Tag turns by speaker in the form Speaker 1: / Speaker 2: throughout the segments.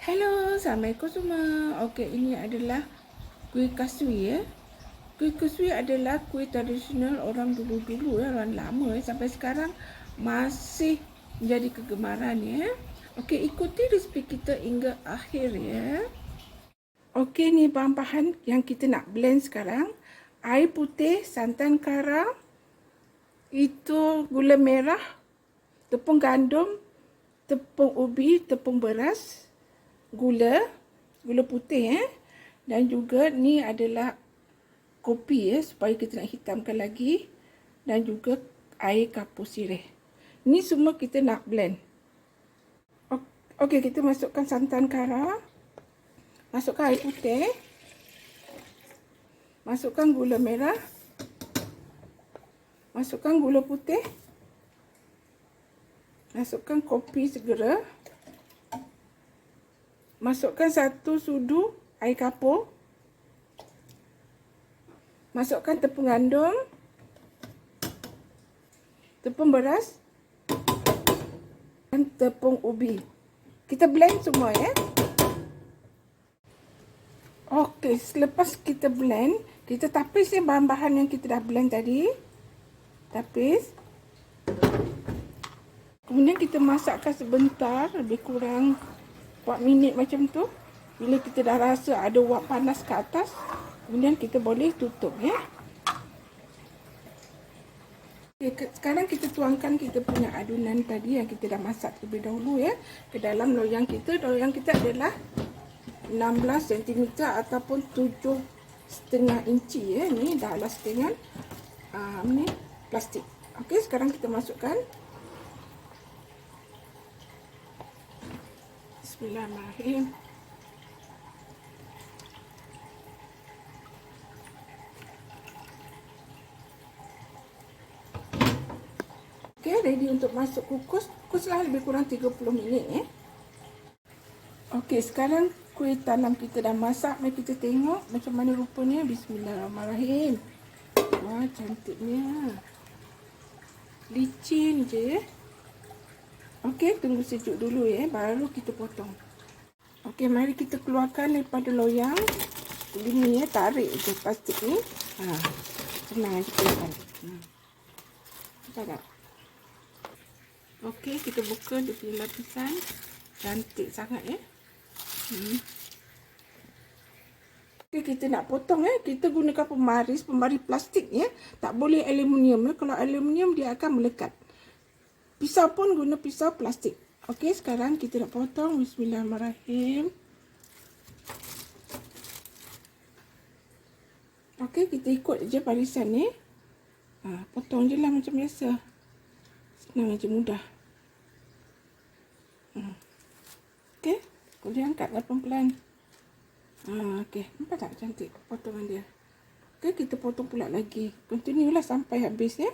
Speaker 1: Hello, Assalamualaikum semua. Okey, ini adalah kuih kasui ya. Kuih kasui adalah kuih tradisional orang dulu-dulu ya, orang lama ya, sampai sekarang masih menjadi kegemaran ya. Okey, ikuti resipi kita hingga akhir ya. Okey, ni bahan-bahan yang kita nak blend sekarang. Air putih, santan kara, itu gula merah, tepung gandum, tepung ubi, tepung beras, gula putih dan juga ni adalah kopi ya, supaya kita nak hitamkan lagi, dan juga air kapur sirih. Ni semua kita nak blend. Okey, kita masukkan santan kara, masukkan air putih, masukkan gula merah, masukkan gula putih, masukkan kopi segera, masukkan 1 sudu air kapur, masukkan tepung gandum, tepung beras dan tepung ubi. Kita blend semua ya. Okey, selepas kita blend, kita tapis ya bahan-bahan yang kita dah blend tadi. Tapis. Kemudian kita masakkan sebentar, lebih kurang 4 minit macam tu. Bila kita dah rasa ada wap panas ke atas, kemudian kita boleh tutup ya. Okay, sekarang kita tuangkan kita punya adunan tadi yang kita dah masak terlebih dahulu ya ke dalam loyang kita. Loyang kita adalah 16 cm ataupun 7,5 inci ya. Ni dah alas dengan ni plastik. Okey, sekarang kita masukkan. Bismillahirrahmanirrahim. Okey, ready untuk masuk kukus. Kukuslah lebih kurang 30 minit ya. Okey, sekarang kuih talam kita dah masak. Mari kita tengok macam mana rupanya. Bismillahirrahmanirrahim. Wah, cantiknya. Licin je ya. Okey, tunggu sejuk dulu ya, baru kita potong. Okey, mari kita keluarkan daripada loyang. Ini ya, tarik je plastik ni. Senang aja keluarkan. Nampak tak? Okey, kita buka dia punya lapisan. Cantik sangat ya. Okey, kita nak potong ya. Kita gunakan pembaris plastik ya. Tak boleh aluminium ya. Kalau aluminium dia akan melekat. Pisau pun guna pisau plastik. Okey, sekarang kita nak potong. Bismillahirrahmanirrahim. Okey, kita ikut je barisan ni. Potong je lah macam biasa. Senang aja, mudah. Okey, kemudian angkat pelan-pelan. Okey, nampak tak cantik potongan dia? Okey, kita potong pula lagi. Continue lah sampai habis ya.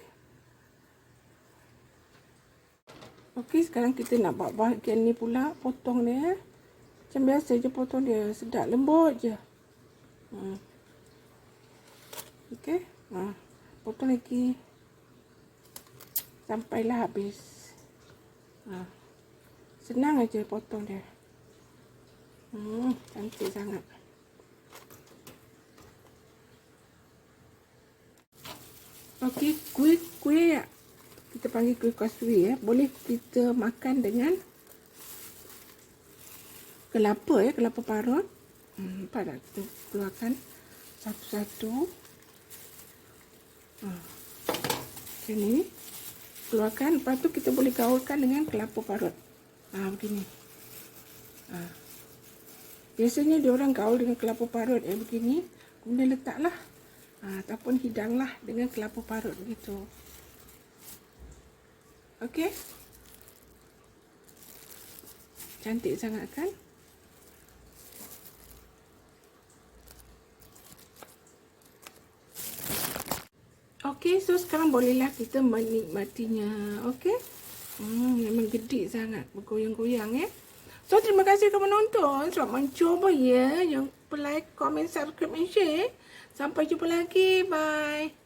Speaker 1: Okey, sekarang kita nak buat bahagian ni pula, potong dia. Macam biasa je potong dia, sedap, lembut je. Okey, potong lagi sampailah habis. Senang aja potong dia. Cantik sangat. Okey, kuih kita panggil kuih kasui ya. Boleh kita makan dengan kelapa ya, kelapa parut. Nampak tak? Kita keluarkan satu-satu. Macam ni. Keluarkan, lepas tu kita boleh gaulkan dengan kelapa parut. Begini. Biasanya diorang gaul dengan kelapa parut begini. Kemudian letaklah. Ataupun hidanglah dengan kelapa parut begitu. Okey. Cantik sangat kan? Okey, so sekarang bolehlah kita menikmatinya. Okey. Memang gede sangat, bergoyang-goyang ya. So terima kasih kerana menonton. Selamat mencuba ya. Jangan lupa like, komen, subscribe dan share. Sampai jumpa lagi. Bye.